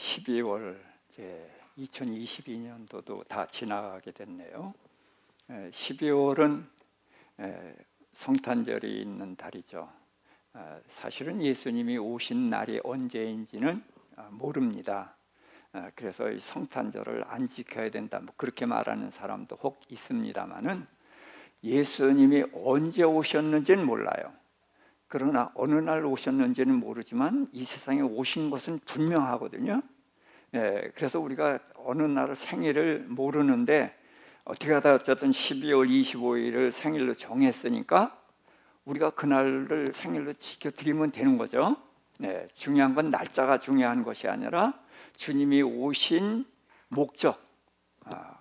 12월 이제 2022년도도 다 지나가게 됐네요. 12월은 성탄절이 있는 달이죠. 사실은 예수님이 오신 날이 언제인지는 모릅니다. 그래서 이 성탄절을 안 지켜야 된다, 뭐 그렇게 말하는 사람도 혹 있습니다만은 예수님이 언제 오셨는지는 몰라요. 그러나 어느 날 오셨는지는 모르지만 이 세상에 오신 것은 분명하거든요. 그래서 우리가 어느 날 생일을 모르는데 어떻게 하다 어쨌든 12월 25일을 생일로 정했으니까 우리가 그날을 생일로 지켜드리면 되는 거죠. 중요한 건 날짜가 중요한 것이 아니라 주님이 오신 목적,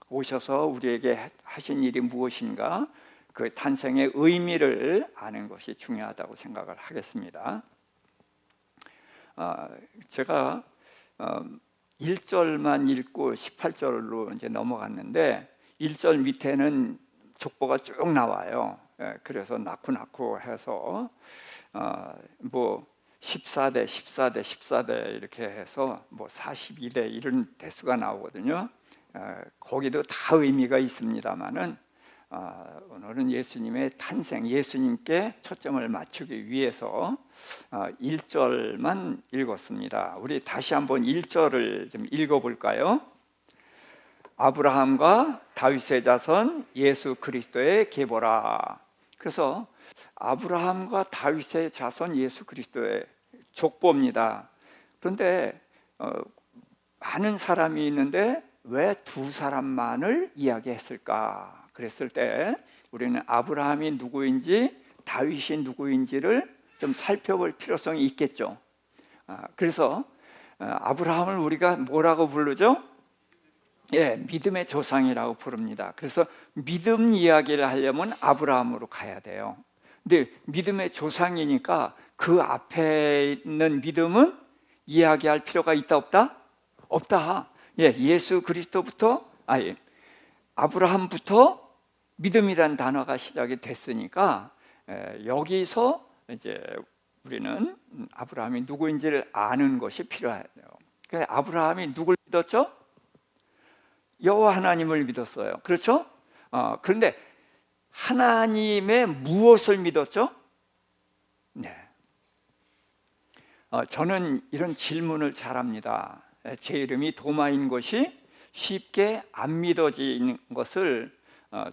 오셔서 우리에게 하신 일이 무엇인가, 그 탄생의 의미를 아는 것이 중요하다고 생각을 하겠습니다. 제가 1절만 읽고 18절로 이제 넘어갔는데 1절 밑에는 족보가 쭉 나와요. 그래서 낳고 해서 뭐 14대, 14대, 14대 이렇게 해서 뭐 42대 이런 대수가 나오거든요. 거기도 다 의미가 있습니다만은 오늘은 예수님의 탄생, 예수님께 초점을 맞추기 위해서 1절만 읽었습니다. 우리 다시 한번 1절을 좀 읽어볼까요? 아브라함과 다윗의 자손 예수 그리스도의 계보라. 그래서 아브라함과 다윗의 자손 예수 그리스도의 족보입니다. 그런데 많은 사람이 있는데 왜 두 사람만을 이야기했을까? 그랬을 때 우리는 아브라함이 누구인지 다윗이 누구인지를 좀 살펴볼 필요성이 있겠죠. 그래서 아브라함을 우리가 뭐라고 부르죠? 믿음의 조상이라고 부릅니다. 그래서 믿음 이야기를 하려면 아브라함으로 가야 돼요. 근데 믿음의 조상이니까 그 앞에 있는 믿음은 이야기할 필요가 있다 없다? 없다. 예수 그리스도부터 아브라함부터 믿음이란 단어가 시작이 됐으니까 여기서 이제 우리는 아브라함이 누구인지를 아는 것이 필요해요. 그러니까 아브라함이 누굴 믿었죠? 여호와 하나님을 믿었어요. 그렇죠? 그런데 하나님의 무엇을 믿었죠? 저는 이런 질문을 잘합니다. 제 이름이 도마인 것이 쉽게 안 믿어지는 것을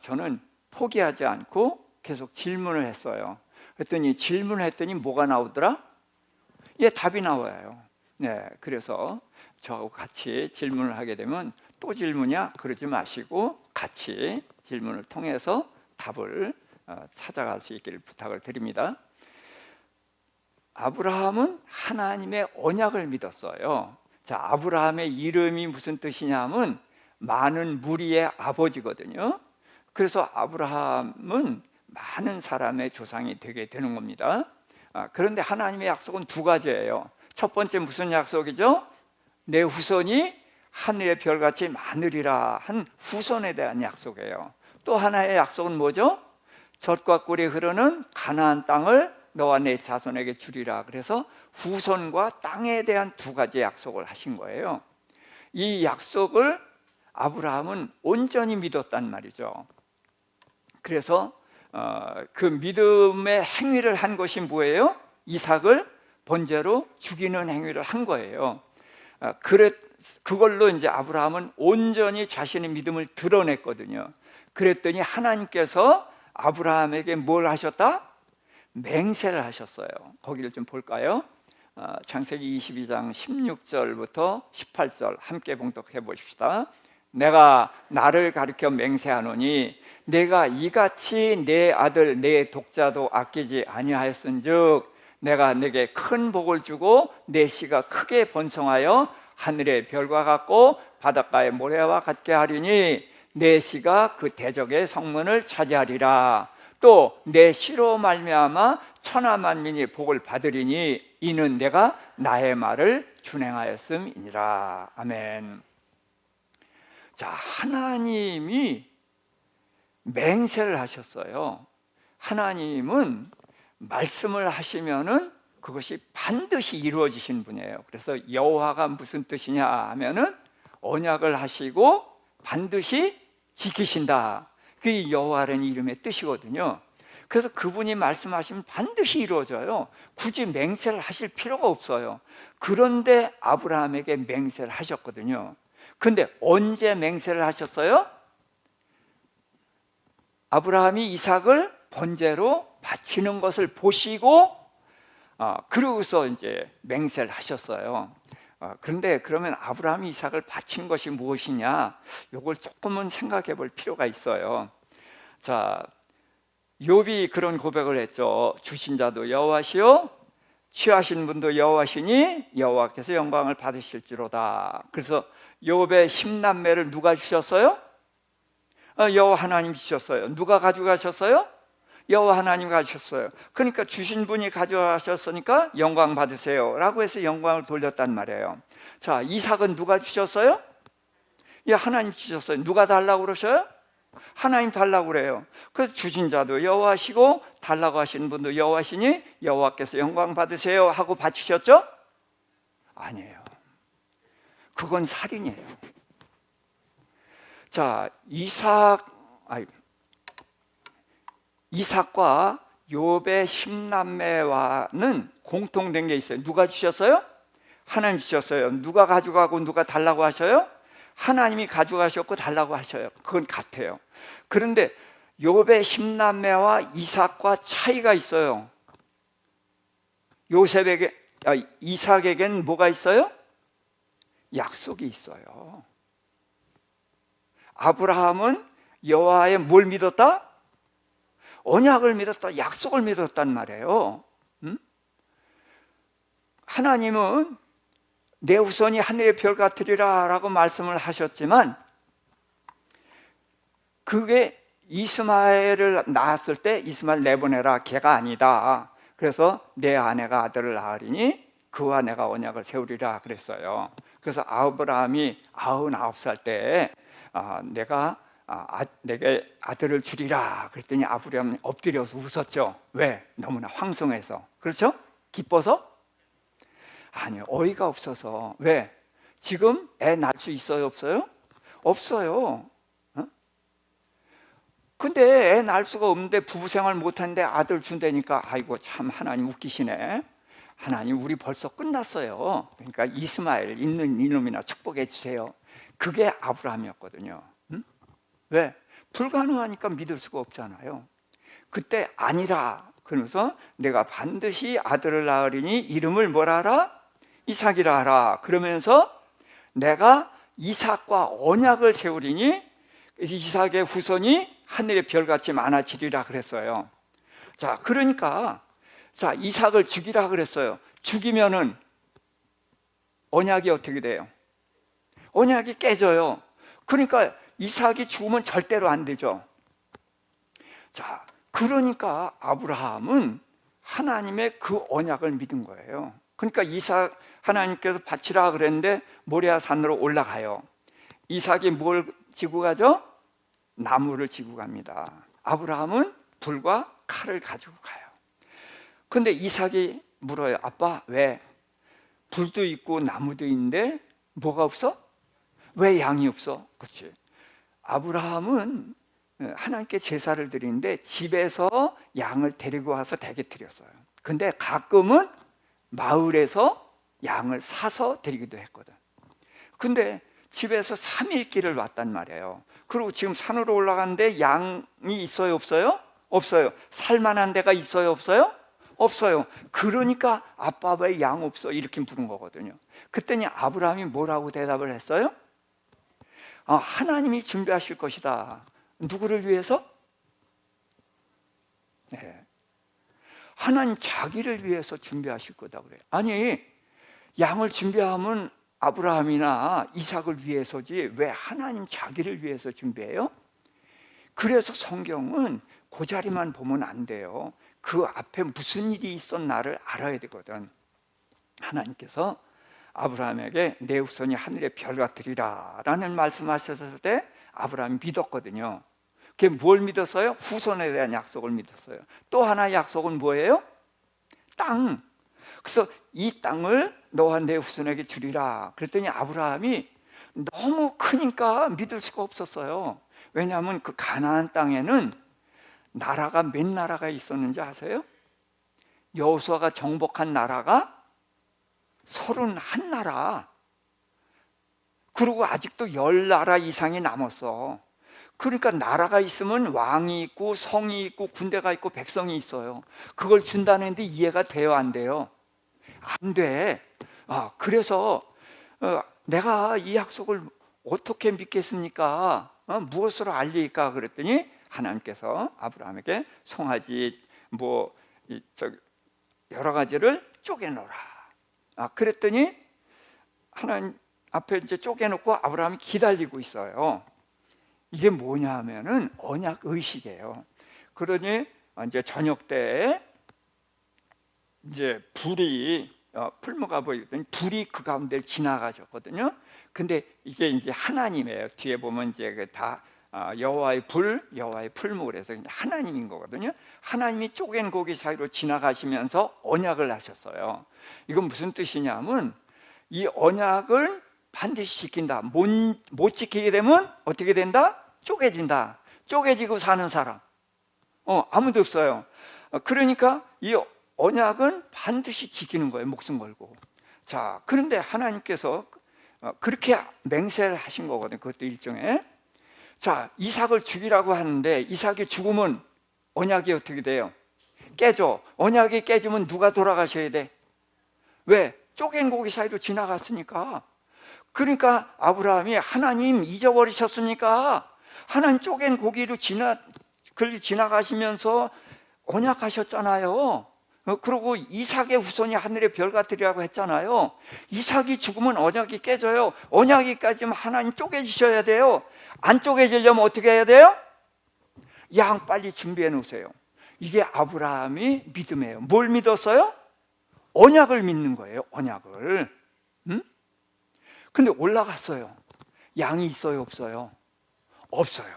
저는 포기하지 않고 계속 질문을 했어요. 그랬더니 질문을 했더니 뭐가 나오더라? 답이 나와요. 그래서 저하고 같이 질문을 하게 되면 또 질문이야? 그러지 마시고 같이 질문을 통해서 답을 찾아갈 수 있기를 부탁을 드립니다. 아브라함은 하나님의 언약을 믿었어요. 자, 아브라함의 이름이 무슨 뜻이냐면 많은 무리의 아버지거든요. 그래서 아브라함은 많은 사람의 조상이 되게 되는 겁니다. 그런데 하나님의 약속은 두 가지예요. 첫 번째 무슨 약속이죠? 내 후손이 하늘의 별같이 많으리라 한 후손에 대한 약속이에요. 또 하나의 약속은 뭐죠? 젖과 꿀이 흐르는 가나안 땅을 너와 내 자손에게 주리라. 그래서 후손과 땅에 대한 두 가지 약속을 하신 거예요. 이 약속을 아브라함은 온전히 믿었단 말이죠. 그래서 그 믿음의 행위를 한 것이 뭐예요? 이삭을 번제로 죽이는 행위를 한 거예요. 그걸로 이제 아브라함은 온전히 자신의 믿음을 드러냈거든요. 그랬더니 하나님께서 아브라함에게 뭘 하셨다? 맹세를 하셨어요. 거기를 좀 볼까요? 창세기 22장 16절부터 18절 함께 봉독해 보십시다. 내가 나를 가리켜 맹세하노니 내가 이같이 내 아들 내 독자도 아끼지 아니하였은즉 내가 내게 큰 복을 주고 내 씨가 크게 번성하여 하늘의 별과 같고 바닷가의 모래와 같게 하리니 내 씨가 그 대적의 성문을 차지하리라. 또 내 씨로 말미암아 천하 만민이 복을 받으리니 이는 내가 나의 말을 준행하였음이니라. 아멘. 자, 하나님이 맹세를 하셨어요. 하나님은 말씀을 하시면은 그것이 반드시 이루어지신 분이에요. 그래서 여호와가 무슨 뜻이냐 하면은 언약을 하시고 반드시 지키신다. 그게 여호와라는 이름의 뜻이거든요. 그래서 그분이 말씀하시면 반드시 이루어져요. 굳이 맹세를 하실 필요가 없어요. 그런데 아브라함에게 맹세를 하셨거든요. 근데 언제 맹세를 하셨어요? 아브라함이 이삭을 번제로 바치는 것을 보시고 그러고서 이제 맹세를 하셨어요. 그런데 그러면 아브라함이 이삭을 바친 것이 무엇이냐? 이걸 조금은 생각해 볼 필요가 있어요. 자, 욥이 그런 고백을 했죠. 주신 자도 여호와시요 취하신 분도 여호와시니 여호와께서 영광을 받으실지로다. 그래서 욥의 10남매를 누가 주셨어요? 여호와 하나님 주셨어요. 누가 가져가셨어요? 여호와 하나님 가셨어요. 그러니까 주신 분이 가져가셨으니까 영광 받으세요 라고 해서 영광을 돌렸단 말이에요. 자, 이삭은 누가 주셨어요? 하나님 주셨어요. 누가 달라고 그러셔요? 하나님 달라고 그래요. 그래서 주신 자도 여호와시고 달라고 하시는 분도 여호와시니 여호와께서 영광 받으세요 하고 바치셨죠? 아니에요. 그건 살인이에요. 자, 이삭과 욥의 10남매와는 공통된 게 있어요. 누가 주셨어요? 하나님 주셨어요. 누가 가져가고 누가 달라고 하셔요? 하나님이 가져가셨고 달라고 하셔요. 그건 같아요. 그런데 욥의 10남매와 이삭과 차이가 있어요. 이삭에겐 뭐가 있어요? 약속이 있어요. 아브라함은 여호와의 뭘 믿었다? 언약을 믿었다, 약속을 믿었단 말이에요. 하나님은 내 후손이 하늘의 별 같으리라 라고 말씀을 하셨지만 그게 이스마엘을 낳았을 때 이스마엘 내보내라, 걔가 아니다. 그래서 내 아내가 아들을 낳으리니 그와 내가 언약을 세우리라 그랬어요. 그래서 아브라함이 99살 때 내가 내게 아들을 주리라 그랬더니 아브라함이 엎드려서 웃었죠. 왜? 너무나 황송해서. 그렇죠? 기뻐서? 아니요, 어이가 없어서. 왜? 지금 애 낳을 수 있어요, 없어요? 없어요. 근데 애 낳을 수가 없는데 부부생활 못하는데 아들 준다니까 아이고 참 하나님 웃기시네. 하나님 우리 벌써 끝났어요. 그러니까 이스마엘 있는 이놈이나 축복해 주세요. 그게 아브라함이었거든요. 왜? 불가능하니까 믿을 수가 없잖아요. 그때 아니라 그러면서 내가 반드시 아들을 낳으리니 이름을 뭐라 하라? 이삭이라 하라. 그러면서 내가 이삭과 언약을 세우리니 이삭의 후손이 하늘의 별같이 많아지리라 그랬어요. 자, 그러니까 이삭을 죽이라 그랬어요. 죽이면은 언약이 어떻게 돼요? 언약이 깨져요. 그러니까 이삭이 죽으면 절대로 안 되죠. 자, 그러니까 아브라함은 하나님의 그 언약을 믿은 거예요. 그러니까 이삭 하나님께서 바치라 그랬는데 모리아 산으로 올라가요. 이삭이 뭘 지고 가죠? 나무를 지고 갑니다. 아브라함은 불과 칼을 가지고 가요. 근데 이삭이 물어요. 아빠, 왜? 불도 있고 나무도 있는데 뭐가 없어? 왜 양이 없어? 그렇지. 아브라함은 하나님께 제사를 드리는데 집에서 양을 데리고 와서 댁에 드렸어요. 근데 가끔은 마을에서 양을 사서 드리기도 했거든. 근데 집에서 3일 길을 왔단 말이에요. 그리고 지금 산으로 올라가는데 양이 있어요, 없어요? 없어요. 살만한 데가 있어요, 없어요? 없어요. 그러니까 아빠 왜 양 없어? 이렇게 물은 거거든요. 그랬더니 아브라함이 뭐라고 대답을 했어요? 하나님이 준비하실 것이다. 누구를 위해서? 네. 하나님 자기를 위해서 준비하실 거다 그래요. 아니, 양을 준비하면 아브라함이나 이삭을 위해서지 왜 하나님 자기를 위해서 준비해요? 그래서 성경은 그 자리만 보면 안 돼요. 그 앞에 무슨 일이 있었나를 알아야 되거든. 하나님께서 아브라함에게 내 후손이 하늘의 별 같으리라 라는 말씀하셨을 때 아브라함이 믿었거든요. 그게 뭘 믿었어요? 후손에 대한 약속을 믿었어요. 또 하나 약속은 뭐예요? 땅. 그래서 이 땅을 너와 내 후손에게 주리라. 그랬더니 아브라함이 너무 크니까 믿을 수가 없었어요. 왜냐하면 그 가나안 땅에는 나라가 몇 나라가 있었는지 아세요? 여호수아가 정복한 나라가 31나라. 그리고 아직도 10나라 이상이 남았어. 그러니까 나라가 있으면 왕이 있고 성이 있고 군대가 있고 백성이 있어요. 그걸 준다는데 이해가 돼요, 안 돼요? 안 돼. 그래서 내가 이 약속을 어떻게 믿겠습니까? 무엇으로 알리까? 그랬더니 하나님께서 아브라함에게 송아지 여러 가지를 쪼개놓으라. 그랬더니 하나님 앞에 이제 쪼개놓고 아브라함이 기다리고 있어요. 이게 뭐냐 하면은 언약 의식이에요. 그러니 이제 저녁 때에 이제 불이 풀무가 보이더니 불이 그 가운데를 지나가셨거든요. 근데 이게 이제 하나님이에요. 뒤에 보면 이제 다 여호와의 불, 여호와의 풀무, 그래서 하나님인 거거든요. 하나님이 쪼갠 고기 사이로 지나가시면서 언약을 하셨어요. 이건 무슨 뜻이냐면 이 언약을 반드시 지킨다. 못 지키게 되면 어떻게 된다? 쪼개진다. 쪼개지고 사는 사람 아무도 없어요. 그러니까 이 언약은 반드시 지키는 거예요. 목숨 걸고. 자, 그런데 하나님께서 그렇게 맹세를 하신 거거든요. 그것도 일종의. 자, 이삭을 죽이라고 하는데 이삭이 죽으면 언약이 어떻게 돼요? 깨져. 언약이 깨지면 누가 돌아가셔야 돼? 왜? 쪼갠 고기 사이로 지나갔으니까. 그러니까 아브라함이 하나님 잊어버리셨습니까? 하나님 쪼갠 고기로 지나가시면서 언약하셨잖아요. 그리고 이삭의 후손이 하늘의 별 같으리라고 했잖아요. 이삭이 죽으면 언약이 깨져요. 언약이 깨지면 하나님 쪼개지셔야 돼요. 안 쪼개지려면 어떻게 해야 돼요? 양 빨리 준비해 놓으세요. 이게 아브라함이 믿음이에요. 뭘 믿었어요? 언약을 믿는 거예요. 언약을. 근데 올라갔어요. 양이 있어요, 없어요? 없어요.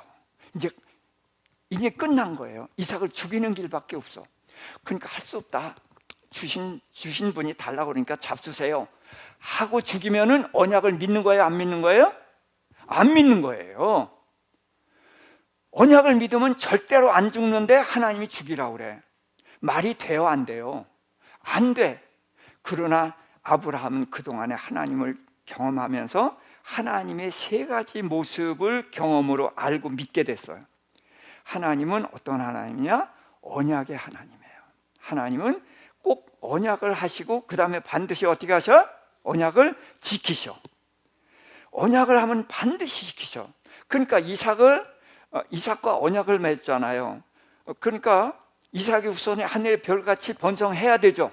이제 끝난 거예요. 이삭을 죽이는 길밖에 없어. 그러니까 할 수 없다. 주신 분이 달라고 그러니까 잡수세요 하고 죽이면은 언약을 믿는 거예요, 안 믿는 거예요? 안 믿는 거예요. 언약을 믿으면 절대로 안 죽는데 하나님이 죽이라고 그래. 말이 돼요, 안 돼요? 안 돼. 그러나 아브라함은 그동안에 하나님을 경험하면서 하나님의 세 가지 모습을 경험으로 알고 믿게 됐어요. 하나님은 어떤 하나님이냐? 언약의 하나님이에요. 하나님은 꼭 언약을 하시고 그 다음에 반드시 어떻게 하셔? 언약을 지키셔. 언약을 하면 반드시 지키셔. 그러니까 이삭과 언약을 맺잖아요. 그러니까 이삭의 후손이 하늘의 별같이 번성해야 되죠.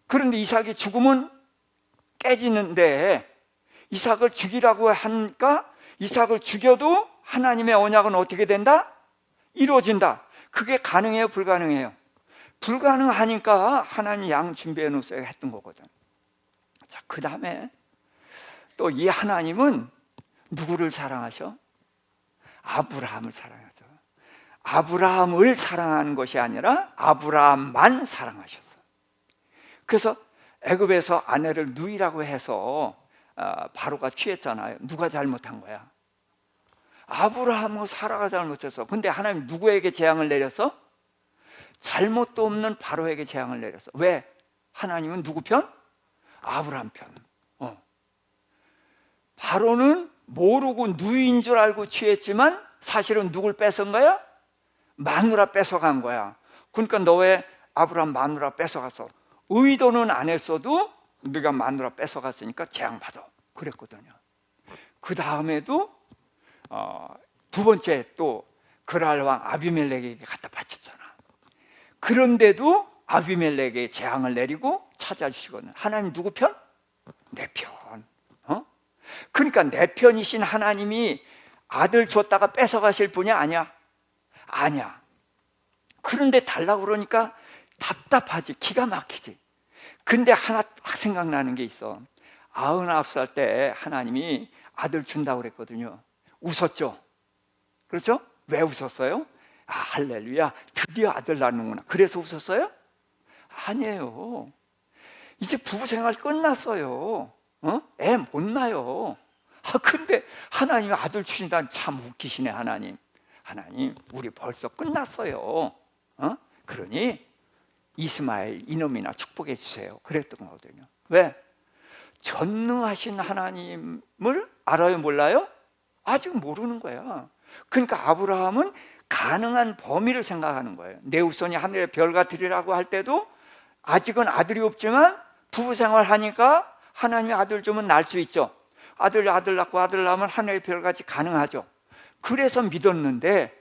그런데 이삭이 죽으면 깨지는데 이삭을 죽이라고 하니까 이삭을 죽여도 하나님의 언약은 어떻게 된다? 이루어진다. 그게 가능해요, 불가능해요? 불가능하니까 하나님 양 준비해 놓으세요 했던 거거든. 자, 그 다음에 또 이 하나님은 누구를 사랑하셔? 아브라함을 사랑하죠. 아브라함을 사랑하는 것이 아니라 아브라함만 사랑하셨어. 그래서 애굽에서 아내를 누이라고 해서 바로가 취했잖아요. 누가 잘못한 거야? 아브라함과 사라가 잘못했어. 근데 하나님 누구에게 재앙을 내렸어? 잘못도 없는 바로에게 재앙을 내렸어. 왜? 하나님은 누구 편? 아브라함 편. 바로는 모르고 누이인 줄 알고 취했지만 사실은 누굴 뺏은 거야? 마누라 뺏어간 거야. 그러니까 너 왜 아브라함 마누라 뺏어갔어? 의도는 안 했어도 네가 마누라 뺏어갔으니까 재앙받아. 그랬거든요. 그 다음에도 두 번째 또 그랄 왕 아비멜렉에게 갖다 바쳤잖아. 그런데도 아비멜렉에게 재앙을 내리고 찾아주시거든. 하나님 누구 편? 내 편. 그러니까 내 편이신 하나님이 아들 줬다가 뺏어가실 분이 아니야. 아니야. 그런데 달라고 그러니까 답답하지. 기가 막히지. 근데 하나 생각나는 게 있어. 99살 때 하나님이 아들 준다고 그랬거든요. 웃었죠. 그렇죠? 왜 웃었어요? 할렐루야, 드디어 아들 낳는구나. 그래서 웃었어요? 아니에요. 이제 부부 생활 끝났어요. 애 못 낳아요. 근데 하나님이 아들 주신다는 참 웃기시네. 하나님, 우리 벌써 끝났어요. 그러니 이스마엘 이놈이나 축복해 주세요. 그랬던 거거든요. 왜? 전능하신 하나님을 알아요, 몰라요? 아직 모르는 거야. 그러니까 아브라함은 가능한 범위를 생각하는 거예요. 내 후손이 하늘의 별 같으리라고 할 때도 아직은 아들이 없지만 부부 생활하니까 하나님이 아들 주면 낳을 수 있죠. 아들 낳고 아들 낳으면 하늘의 별같이 가능하죠. 그래서 믿었는데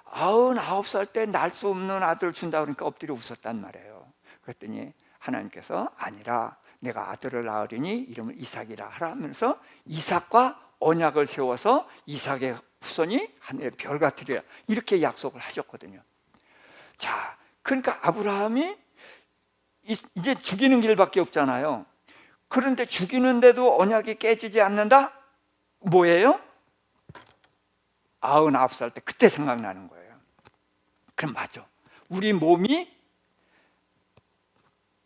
99살 때 낳을 수 없는 아들을 준다 그러니까 엎드려 웃었단 말이에요. 그랬더니 하나님께서 아니라 내가 아들을 낳으리니 이름을 이삭이라 하라 하면서 이삭과 언약을 세워서 이삭의 후손이 하늘의 별 같으리라 이렇게 약속을 하셨거든요. 자, 그러니까 아브라함이 이제 죽이는 길밖에 없잖아요. 그런데 죽이는데도 언약이 깨지지 않는다? 뭐예요? 99살 때 그때 생각나는 거예요. 그럼 맞아. 우리 몸이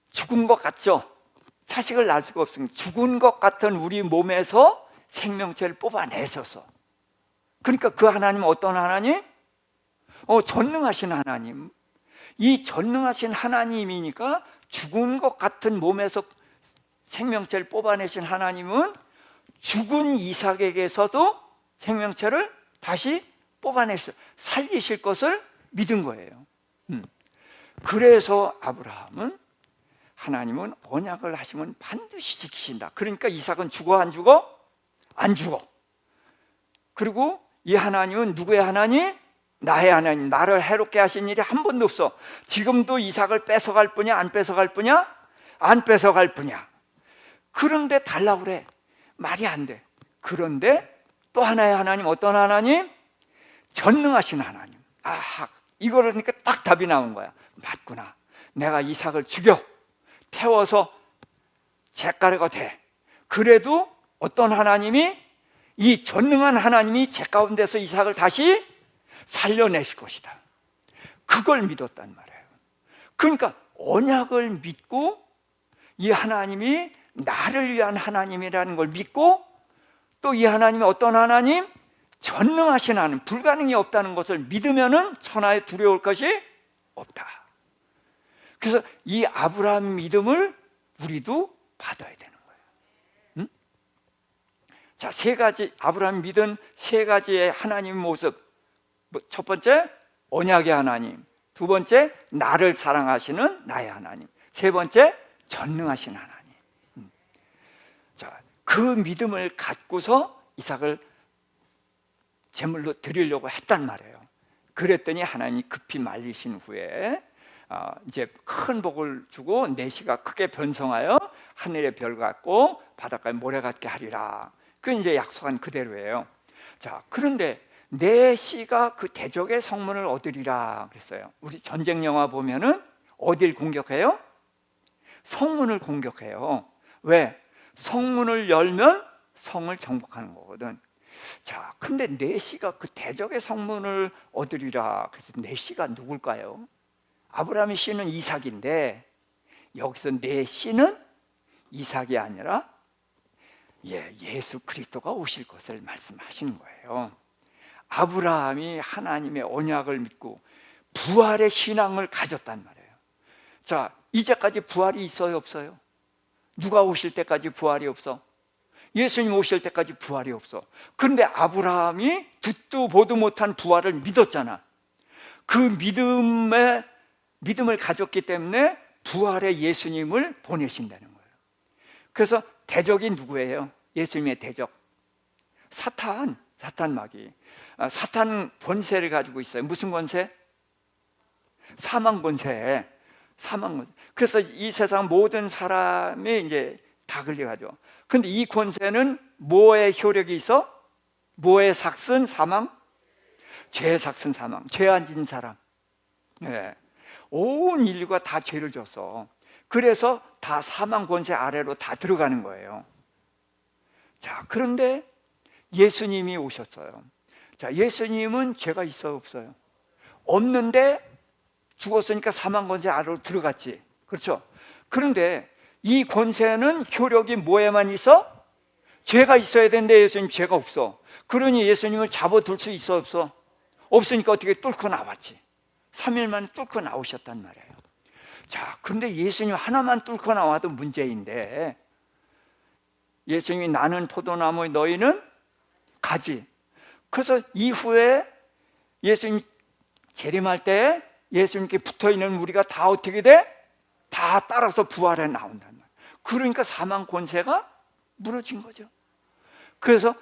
죽은 것 같죠? 자식을 낳을 수가 없으니까 죽은 것 같은 우리 몸에서 생명체를 뽑아내셔서, 그러니까 그 하나님은 어떤 하나님? 전능하신 하나님. 이 전능하신 하나님이니까 죽은 것 같은 몸에서 생명체를 뽑아내신 하나님은 죽은 이삭에게서도 생명체를 다시 뽑아내서 살리실 것을 믿은 거예요. 그래서 아브라함은 하나님은 언약을 하시면 반드시 지키신다. 그러니까 이삭은 죽어 안 죽어? 안 죽어. 그리고 이 하나님은 누구의 하나님? 나의 하나님. 나를 해롭게 하신 일이 한 번도 없어. 지금도 이삭을 뺏어갈 뿐이야? 안 뺏어갈 뿐이야? 안 뺏어갈 뿐이야. 그런데 달라고 그래. 말이 안 돼. 그런데 또 하나의 하나님, 어떤 하나님? 전능하신 하나님. 이거를 그러니까 딱 답이 나온 거야. 맞구나. 내가 이삭을 죽여 태워서 잿가루가 돼. 그래도 어떤 하나님이, 이 전능한 하나님이 제 가운데서 이삭을 다시 살려내실 것이다. 그걸 믿었단 말이에요. 그러니까 언약을 믿고 이 하나님이 나를 위한 하나님이라는 걸 믿고, 또 이 하나님이 어떤 하나님? 전능하신 하나님, 불가능이 없다는 것을 믿으면은 천하에 두려울 것이 없다. 그래서 이 아브라함 믿음을 우리도 받아야 되는 거예요. 자, 세 가지, 아브라함이 믿은 세 가지의 하나님의 모습. 첫 번째, 언약의 하나님. 두 번째, 나를 사랑하시는 나의 하나님. 세 번째, 전능하신 하나님. 자, 그 믿음을 갖고서 이삭을 제물로 드리려고 했단 말이에요. 그랬더니 하나님이 급히 말리신 후에 이제 큰 복을 주고 내시가 크게 변성하여 하늘의 별 같고 바닷가의 모래 같게 하리라. 그 이제 약속한 그대로예요. 자, 그런데 내시가 그 대적의 성문을 얻으리라 그랬어요. 우리 전쟁 영화 보면은 어딜 공격해요? 성문을 공격해요. 왜? 성문을 열면 성을 정복하는 거거든. 자, 근데 내시가 그 대적의 성문을 얻으리라. 그래서 내시가 누굴까요? 아브라함의 씨는 이삭인데 여기서 내시는 이삭이 아니라 예수 그리스도가 오실 것을 말씀하시는 거예요. 아브라함이 하나님의 언약을 믿고 부활의 신앙을 가졌단 말이에요. 자, 이제까지 부활이 있어요, 없어요? 누가 오실 때까지 부활이 없어? 예수님 오실 때까지 부활이 없어. 그런데 아브라함이 듣도 보도 못한 부활을 믿었잖아. 그 믿음을 가졌기 때문에 부활의 예수님을 보내신다는 거예요. 그래서 대적이 누구예요? 예수님의 대적, 사탄 마귀. 사탄 권세를 가지고 있어요. 무슨 권세? 사망 권세. 그래서 이 세상 모든 사람이 이제 다 걸려가죠. 근데 이 권세는 뭐의 효력이 있어? 뭐의 삭슨? 사망? 죄의 삭슨 사망. 죄 안 진 사람. 온 인류가 다 죄를 졌어. 그래서 다 사망 권세 아래로 다 들어가는 거예요. 자, 그런데 예수님이 오셨어요. 자, 예수님은 죄가 있어요, 없어요? 없는데 죽었으니까 사망 권세 아래로 들어갔지. 그렇죠? 그런데 이 권세는 효력이 뭐에만 있어? 죄가 있어야 되는데 예수님 죄가 없어. 그러니 예수님을 잡아둘 수 있어 없어? 없으니까 어떻게 뚫고 나왔지. 3일 만에 뚫고 나오셨단 말이에요. 자, 그런데 예수님 하나만 뚫고 나와도 문제인데, 예수님이 나는 포도나무 너희는 가지. 그래서 이후에 예수님 재림할 때 예수님께 붙어있는 우리가 다 어떻게 돼? 다 따라서 부활해 나온단 말이에요. 그러니까 사망 권세가 무너진 거죠. 그래서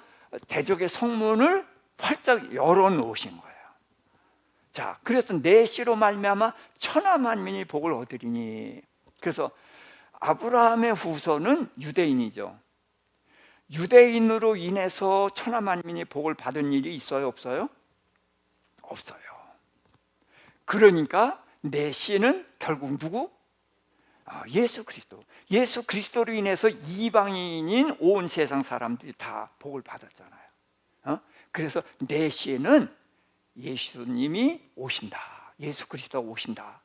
대적의 성문을 활짝 열어놓으신 거예요. 자, 그래서 내 씨로 말미암아 천하 만민이 복을 얻으리니. 그래서 아브라함의 후손은 유대인이죠. 유대인으로 인해서 천하 만민이 복을 받은 일이 있어요, 없어요? 없어요. 그러니까 내 씨는 결국 누구? 예수 그리스도. 예수 그리스도로 인해서 이방인인 온 세상 사람들이 다 복을 받았잖아요. 그래서 내 씨는 예수님이 오신다. 예수 그리스도가 오신다.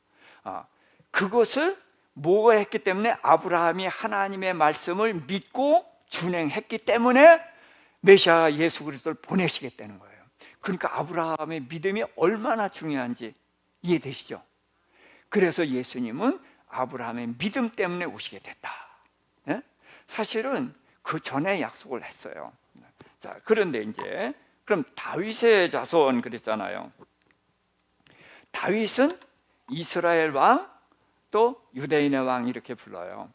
그것을 뭐가 했기 때문에? 아브라함이 하나님의 말씀을 믿고 준행했기 때문에 메시아 예수 그리스도를 보내시겠다는 거예요. 그러니까 아브라함의 믿음이 얼마나 중요한지 이해되시죠? 그래서 예수님은 아브라함의 믿음 때문에 오시게 됐다. 예? 사실은 그 전에 약속을 했어요. 자, 그런데 이제 그럼 다윗의 자손 그랬잖아요. 다윗은 이스라엘 왕 또 유대인의 왕 이렇게 불러요.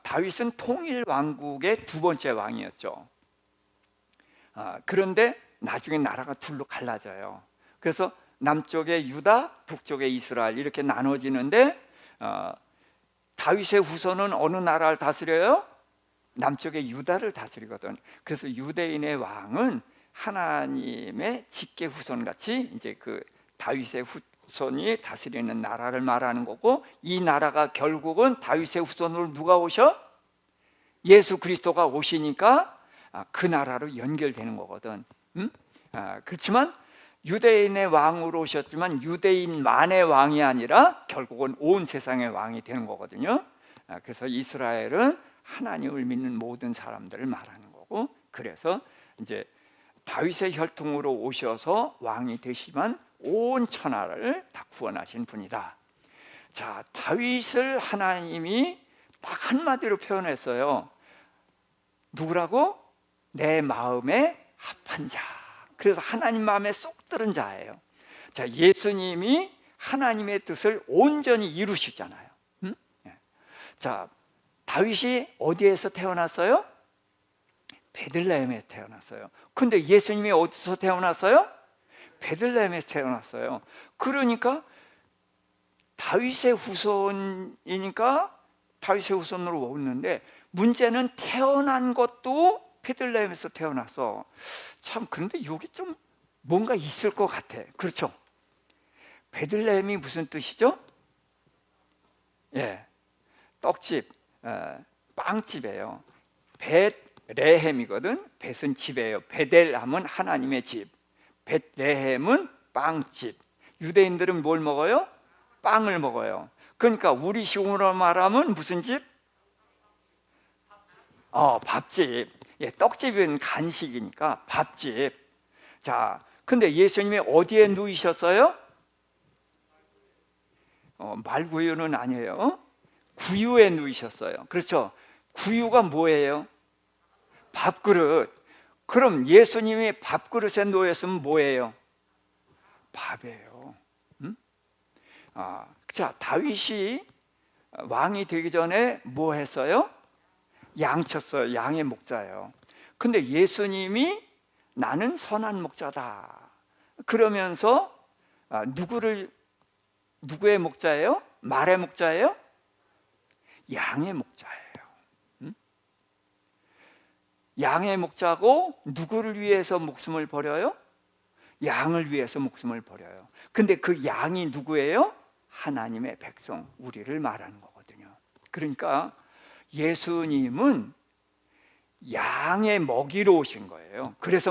다윗은 통일 왕국의 두 번째 왕이었죠. 그런데 나중에 나라가 둘로 갈라져요. 그래서 남쪽의 유다, 북쪽의 이스라엘 이렇게 나눠지는데 다윗의 후손은 어느 나라를 다스려요? 남쪽의 유다를 다스리거든. 그래서 유대인의 왕은 하나님의 직계 후손같이 이제 그 다윗의 후손이 다스리는 나라를 말하는 거고, 이 나라가 결국은 다윗의 후손으로 누가 오셔? 예수 그리스도가 오시니까 그 나라로 연결되는 거거든. 그렇지만 유대인의 왕으로 오셨지만 유대인만의 왕이 아니라 결국은 온 세상의 왕이 되는 거거든요. 그래서 이스라엘은 하나님을 믿는 모든 사람들을 말하는 거고, 그래서 이제 다윗의 혈통으로 오셔서 왕이 되시면 온 천하를 다 구원하신 분이다. 자, 다윗을 하나님이 딱 한마디로 표현했어요. 누구라고? 내 마음에 합한 자. 그래서 하나님 마음에 쏙 들은 자예요. 자, 예수님이 하나님의 뜻을 온전히 이루시잖아요. 자, 다윗이 어디에서 태어났어요? 베들레헴에 태어났어요. 근데 예수님이 어디서 태어났어요? 베들레헴에서 태어났어요. 그러니까 다윗의 후손이니까 다윗의 후손으로 오는데, 문제는 태어난 것도 베들레헴에서 태어났어. 참, 그런데 여기 좀 뭔가 있을 것 같아. 그렇죠? 베들레헴이 무슨 뜻이죠? 예, 떡집, 빵집이에요. 벳레헴이거든. 벳은 집이에요. 베델함은 하나님의 집, 벳레헴은 빵집. 유대인들은 뭘 먹어요? 빵을 먹어요. 그러니까 우리 식으로 말하면 무슨 집? 밥집. 예, 떡집은 간식이니까 밥집. 자, 근데 예수님이 어디에 누이셨어요? 말구유는 아니에요. 구유에 누이셨어요. 그렇죠? 구유가 뭐예요? 밥그릇. 그럼 예수님이 밥그릇에 놓였으면 뭐예요? 밥이에요. 자, 다윗이 왕이 되기 전에 뭐 했어요? 양 쳤어요. 양의 목자예요. 근데 예수님이 나는 선한 목자다 그러면서 누구의 목자예요? 말의 목자예요? 양의 목자예요. 양의 목자고 누구를 위해서 목숨을 버려요? 양을 위해서 목숨을 버려요. 근데 그 양이 누구예요? 하나님의 백성, 우리를 말하는 거거든요. 그러니까 예수님은 양의 먹이로 오신 거예요. 그래서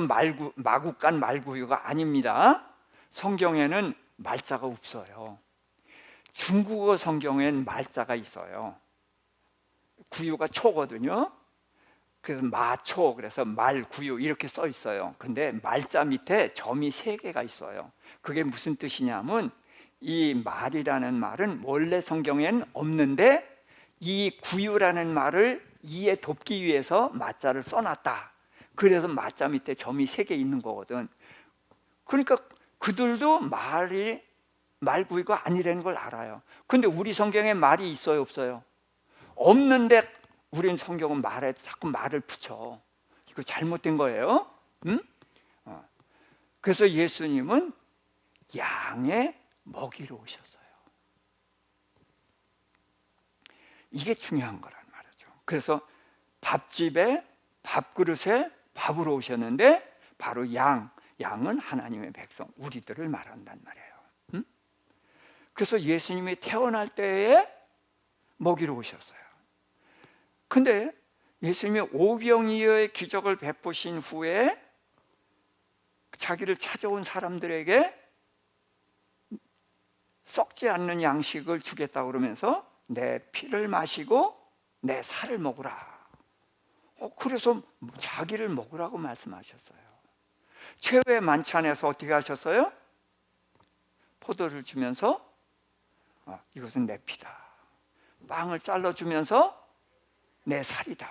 마구간 말구유가 아닙니다. 성경에는 말자가 없어요. 중국어 성경엔 말자가 있어요. 구유가 초거든요. 그래서 마초, 그래서 말구유 이렇게 써 있어요. 근데 말자 밑에 점이 3개가 있어요. 그게 무슨 뜻이냐면 이 말이라는 말은 원래 성경에는 없는데 이 구유라는 말을 이에 돕기 위해서 마자를 써놨다. 그래서 마자 밑에 점이 3개 있는 거거든. 그러니까 그들도 말구유가 아니라는 걸 알아요. 근데 우리 성경에 말이 있어요, 없어요? 없는데 우린 성경은 말에 자꾸 말을 붙여. 이거 잘못된 거예요. 응? 그래서 예수님은 양의 먹이로 오셨어요. 이게 중요한 거란 말이죠. 그래서 밥집에 밥그릇에 밥으로 오셨는데 바로 양은 하나님의 백성, 우리들을 말한단 말이에요. 응? 그래서 예수님이 태어날 때에 먹이로 오셨어요. 근데 예수님이 오병이어의 기적을 베푸신 후에 자기를 찾아온 사람들에게 썩지 않는 양식을 주겠다고 그러면서 내 피를 마시고 내 살을 먹으라. 그래서 자기를 먹으라고 말씀하셨어요. 최후의 만찬에서 어떻게 하셨어요? 포도를 주면서 이것은 내 피다. 빵을 잘라주면서 내 살이다.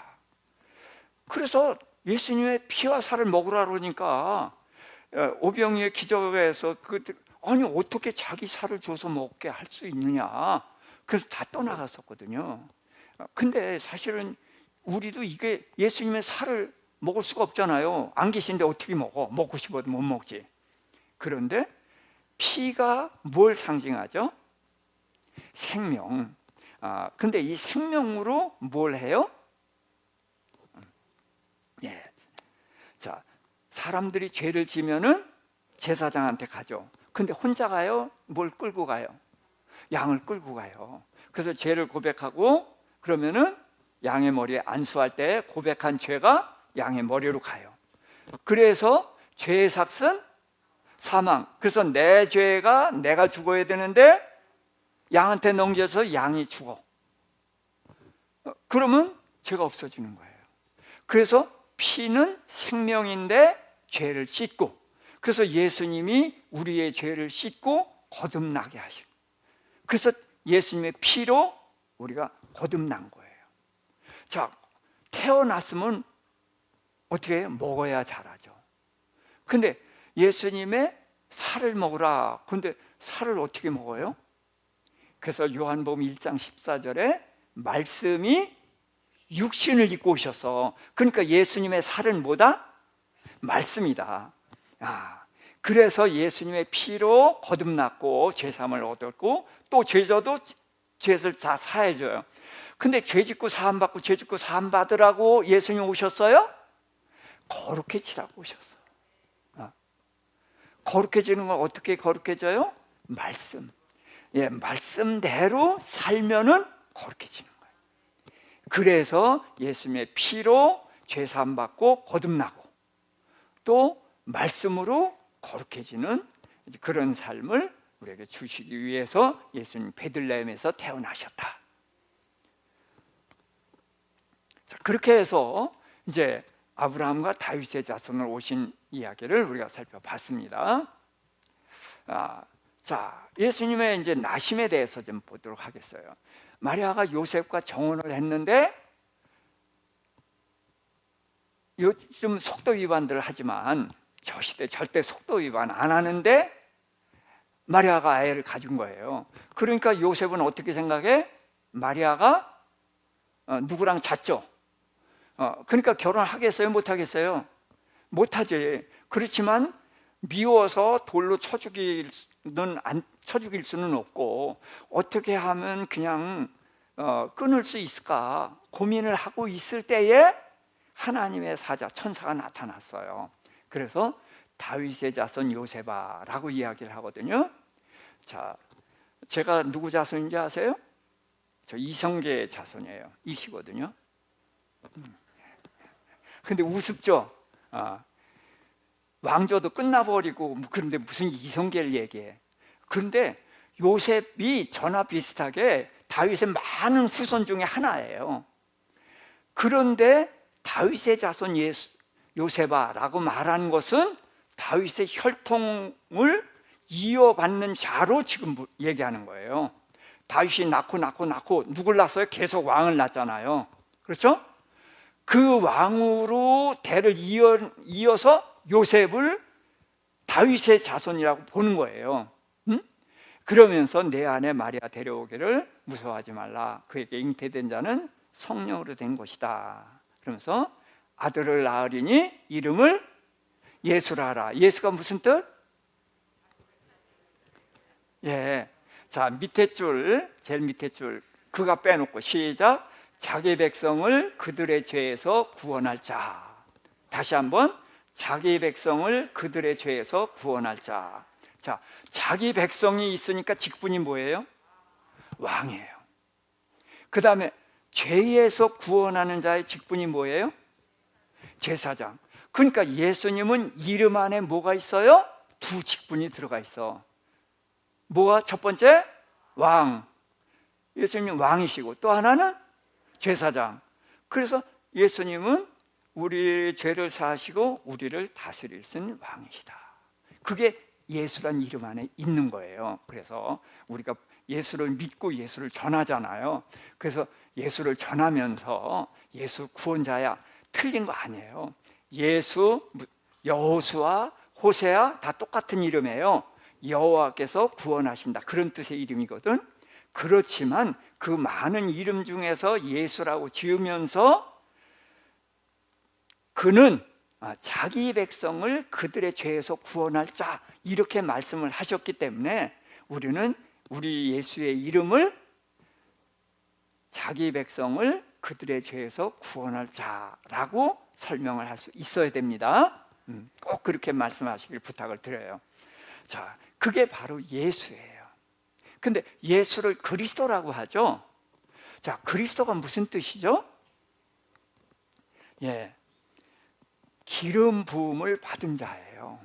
그래서 예수님의 피와 살을 먹으라 그러니까 오병이의 기적에서 아니 어떻게 자기 살을 줘서 먹게 할 수 있느냐. 그래서 다 떠나갔었거든요. 근데 사실은 우리도 이게 예수님의 살을 먹을 수가 없잖아요. 안 계신데 어떻게 먹어? 먹고 싶어도 못 먹지. 그런데 피가 뭘 상징하죠? 생명. 근데 이 생명으로 뭘 해요? 예. 자, 사람들이 죄를 지면은 제사장한테 가죠. 근데 혼자 가요? 뭘 끌고 가요? 양을 끌고 가요. 그래서 죄를 고백하고 그러면은 양의 머리에 안수할 때 고백한 죄가 양의 머리로 가요. 그래서 죄의 삭은 사망. 그래서 내 죄가 내가 죽어야 되는데 양한테 넘겨서 양이 죽어. 그러면 죄가 없어지는 거예요. 그래서 피는 생명인데 죄를 씻고, 그래서 예수님이 우리의 죄를 씻고 거듭나게 하시고, 그래서 예수님의 피로 우리가 거듭난 거예요. 자, 태어났으면 어떻게 해요? 먹어야 자라죠. 근데 예수님의 살을 먹으라. 근데 살을 어떻게 먹어요? 그래서 요한복음 1장 14절에 말씀이 육신을 입고 오셔서, 그러니까 예수님의 살은 뭐다? 말씀이다. 그래서 예수님의 피로 거듭났고 죄사함을 얻었고 또 죄져도 죄를 다 사해줘요. 근데 죄짓고 사함받고 죄짓고 사함받으라고 예수님 오셨어요? 거룩해지라고 오셨어. 거룩해지는 건 어떻게 거룩해져요? 말씀. 예, 말씀대로 살면은 거룩해지는 거예요. 그래서 예수님의 피로 죄사함 받고 거듭나고 또 말씀으로 거룩해지는 그런 삶을 우리에게 주시기 위해서 예수님 베들레헴에서 태어나셨다. 자, 그렇게 해서 이제 아브라함과 다윗의 자손으로 오신 이야기를 우리가 살펴봤습니다. 자, 예수님의 이제 나심에 대해서 좀 보도록 하겠어요. 마리아가 요셉과 정혼을 했는데 요즘 속도 위반들을 하지만 저 시대 절대 속도 위반 안 하는데 마리아가 아이를 가진 거예요. 그러니까 요셉은 어떻게 생각해? 마리아가 누구랑 잤죠? 그러니까 결혼하겠어요? 못하겠어요? 못하지. 그렇지만 미워서 돌로 쳐 죽일 수는 없고 어떻게 하면 그냥 끊을 수 있을까 고민을 하고 있을 때에 하나님의 사자 천사가 나타났어요. 그래서 다윗의 자손 요셉아라고 이야기를 하거든요. 자, 제가 누구 자손인지 아세요? 저 이성계의 자손이에요. 이시거든요. 근데 우습죠. 왕조도 끝나버리고 그런데 무슨 이성계를 얘기해. 그런데 요셉이 저나 비슷하게 다윗의 많은 후손 중에 하나예요. 그런데 다윗의 자손 요셉아라고 말한 것은 다윗의 혈통을 이어받는 자로 지금 얘기하는 거예요. 다윗이 낳고 누굴 낳았어요? 계속 왕을 낳았잖아요. 그렇죠? 그 왕으로 대를 이어서 요셉을 다윗의 자손이라고 보는 거예요. 그러면서 내 안에 마리아 데려오기를 무서워하지 말라. 그에게 잉태된 자는 성령으로 된 것이다. 그러면서 아들을 낳으리니 이름을 예수라 하라. 예수가 무슨 뜻? 예. 자, 밑에 줄, 제일 밑에 줄 그가 빼놓고 시작. 자기 백성을 그들의 죄에서 구원할 자. 다시 한번 자기 백성을 그들의 죄에서 구원할 자. 자, 자기 백성이 있으니까 직분이 뭐예요? 왕이에요. 그 다음에 죄에서 구원하는 자의 직분이 뭐예요? 제사장. 그러니까 예수님은 이름 안에 뭐가 있어요? 두 직분이 들어가 있어. 뭐가 첫 번째? 왕. 예수님은 왕이시고 또 하나는 제사장. 그래서 예수님은 우리 죄를 사하시고 우리를 다스릴 수 있는 왕이시다. 그게 예수란 이름 안에 있는 거예요. 그래서 우리가 예수를 믿고 예수를 전하잖아요. 그래서 예수를 전하면서 예수 구원자야, 틀린 거 아니에요. 예수, 여호수아, 호세아 다 똑같은 이름이에요. 여호와께서 구원하신다, 그런 뜻의 이름이거든. 그렇지만 그 많은 이름 중에서 예수라고 지으면서 그는 자기 백성을 그들의 죄에서 구원할 자, 이렇게 말씀을 하셨기 때문에 우리는 우리 예수의 이름을 자기 백성을 그들의 죄에서 구원할 자라고 설명을 할 수 있어야 됩니다. 꼭 그렇게 말씀하시길 부탁을 드려요. 자, 그게 바로 예수예요. 근데 예수를 그리스도라고 하죠. 자, 그리스도가 무슨 뜻이죠? 예, 기름 부음을 받은 자예요.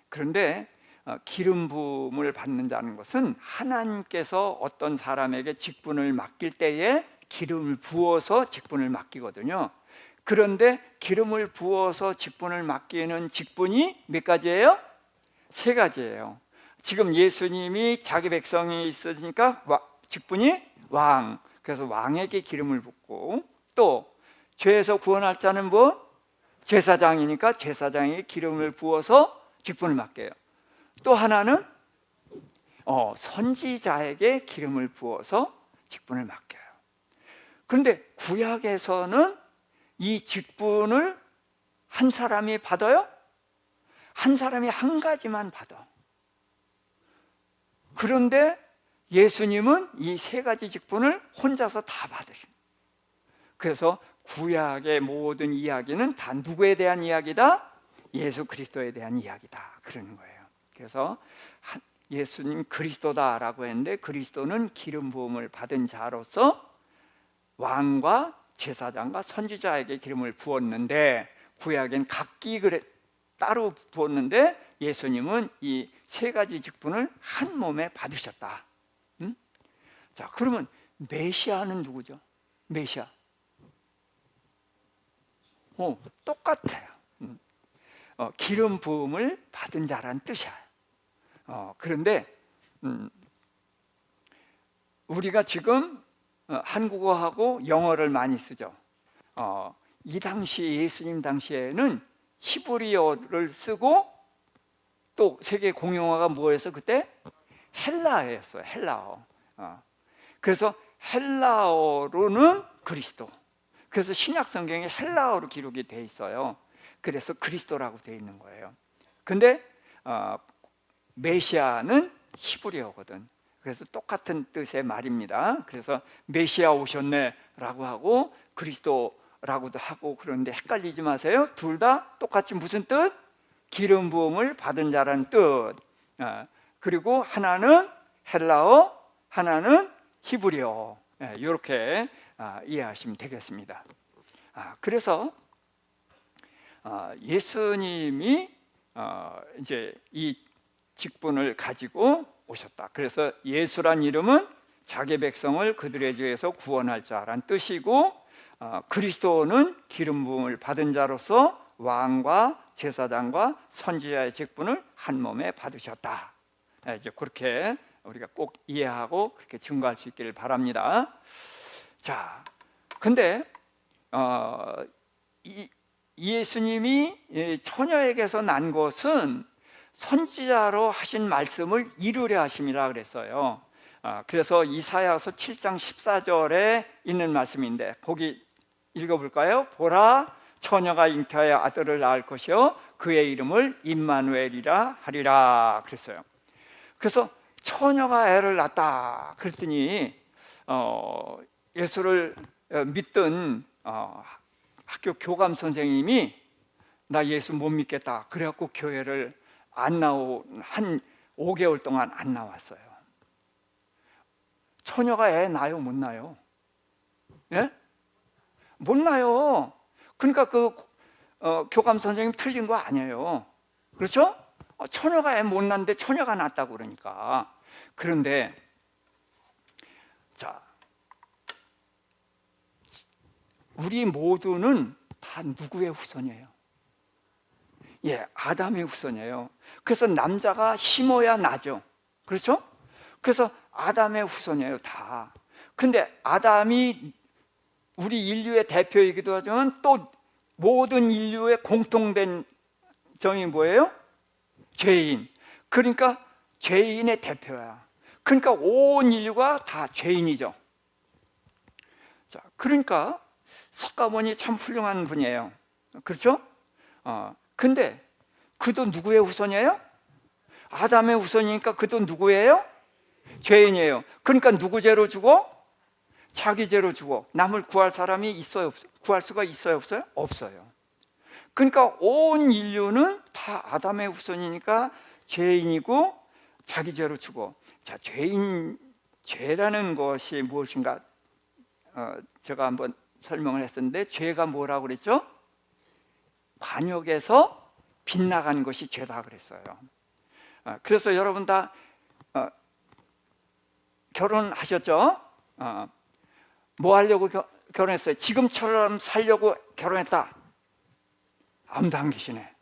그런데 기름 부음을 받는 자는 것은 하나님께서 어떤 사람에게 직분을 맡길 때에 기름을 부어서 직분을 맡기거든요. 그런데 기름을 부어서 직분을 맡기는 직분이 몇 가지예요? 세 가지예요. 지금 예수님이 자기 백성이 있으니까 직분이 왕. 그래서 왕에게 기름을 붓고, 또 죄에서 구원할 자는 뭐? 제사장이니까 제사장에게 기름을 부어서 직분을 맡겨요. 또 하나는 선지자에게 기름을 부어서 직분을 맡겨요. 그런데 구약에서는 이 직분을 한 사람이 받아요? 한 사람이 한 가지만 받아. 그런데 예수님은 이 세 가지 직분을 혼자서 다 받으십니다. 그래서 구약의 모든 이야기는 다 누구에 대한 이야기다? 예수 그리스도에 대한 이야기다, 그러는 거예요. 그래서 예수님 그리스도다라고 했는데, 그리스도는 기름 부음을 받은 자로서 왕과 제사장과 선지자에게 기름을 부었는데, 구약엔 각기 따로 부었는데 예수님은 이 세 가지 직분을 한 몸에 받으셨다. 자, 그러면 메시아는 누구죠? 메시아. 똑같아요. 기름 부음을 받은 자란 뜻이야. 그런데 우리가 지금 한국어하고 영어를 많이 쓰죠. 이 당시 예수님 당시에는 히브리어를 쓰고, 또 세계 공용어가 뭐였어 그때? 헬라어였어요. 헬라어. 그래서 헬라어로는 그리스도. 그래서 신약 성경에 헬라어로 기록이 돼 있어요. 그래서 그리스도라고 돼 있는 거예요. 근데 메시아는 히브리어거든. 그래서 똑같은 뜻의 말입니다. 그래서 메시아 오셨네라고 하고 그리스도라고도 하고, 그런데 헷갈리지 마세요. 둘 다 똑같이 무슨 뜻? 기름 부음을 받은 자라는 뜻. 그리고 하나는 헬라어, 하나는 히브리어. 이렇게 이해하시면 되겠습니다. 그래서 예수님이 이제 이 직분을 가지고 오셨다. 그래서 예수란 이름은 자기 백성을 그들의 죄에서 구원할 자란 뜻이고, 그리스도는 기름 부음을 받은 자로서 왕과 제사장과 선지자의 직분을 한 몸에 받으셨다. 이제 그렇게 우리가 꼭 이해하고 그렇게 증거할 수 있기를 바랍니다. 자, 근데 예수님이 처녀에게서 난 것은 선지자로 하신 말씀을 이루려 하심이라 그랬어요. 그래서 이사야서 7장 14절에 있는 말씀인데 거기 읽어볼까요? 보라, 처녀가 잉태하여 아들을 낳을 것이요 그의 이름을 임마누엘이라 하리라 그랬어요. 그래서 처녀가 애를 낳았다 그랬더니 예수를 믿던 학교 교감 선생님이 나 예수 못 믿겠다 그래갖고 교회를 한 5개월 동안 안 나왔어요. 처녀가 애 낳아요 못 낳아요? 예? 못 낳아요. 그러니까 교감 선생님 틀린 거 아니에요. 그렇죠? 처녀가 애 못 낳는데 처녀가 낳았다고 그러니까. 그런데 자, 우리 모두는 다 누구의 후손이에요? 예, 아담의 후손이에요. 그래서 남자가 심어야 나죠. 그렇죠? 그래서 아담의 후손이에요 다. 근데 아담이 우리 인류의 대표이기도 하지만 또 모든 인류의 공통된 점이 뭐예요? 죄인. 그러니까 죄인의 대표야. 그러니까 온 인류가 다 죄인이죠. 자, 그러니까 석가모니 참 훌륭한 분이에요. 그렇죠? 근데 그도 누구의 후손이에요? 아담의 후손이니까 그도 누구예요? 죄인이에요. 그러니까 누구 죄로 죽어? 자기 죄로 죽어. 남을 구할 사람이 있어요? 없어요? 구할 수가 있어요? 없어요? 없어요. 그러니까 온 인류는 다 아담의 후손이니까 죄인이고 자기 죄로 죽어. 자, 죄라는 것이 무엇인가? 제가 한번 설명을 했었는데 죄가 뭐라고 그랬죠? 관역에서 빗나간 것이 죄다 그랬어요. 그래서 여러분 다 결혼하셨죠? 뭐 하려고 결혼했어요? 지금처럼 살려고 결혼했다. 아무도 안 계시네.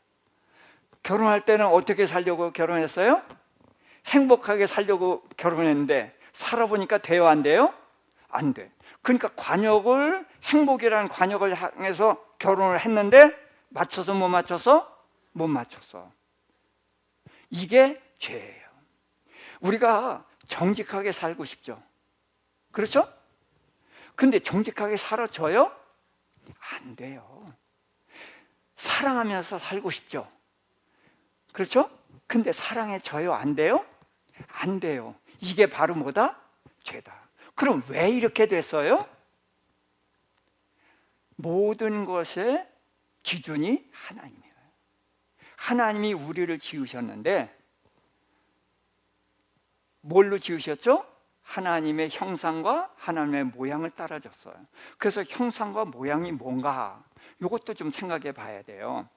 결혼할 때는 어떻게 살려고 결혼했어요? 행복하게 살려고 결혼했는데 살아보니까 돼요 안 돼요? 안 돼. 그러니까 행복이라는 관역을 향해서 결혼을 했는데 맞춰서 못 맞춰서? 못 맞췄어. 이게 죄예요. 우리가 정직하게 살고 싶죠. 그렇죠? 근데 정직하게 살아줘요? 안 돼요. 사랑하면서 살고 싶죠. 그렇죠? 근데 사랑해줘요? 안 돼요? 안 돼요. 이게 바로 뭐다? 죄다. 그럼 왜 이렇게 됐어요? 모든 것의 기준이 하나님이에요. 하나님이 우리를 지으셨는데 뭘로 지으셨죠? 하나님의 형상과 하나님의 모양을 따라줬어요. 그래서 형상과 모양이 뭔가 이것도 좀 생각해 봐야 돼요.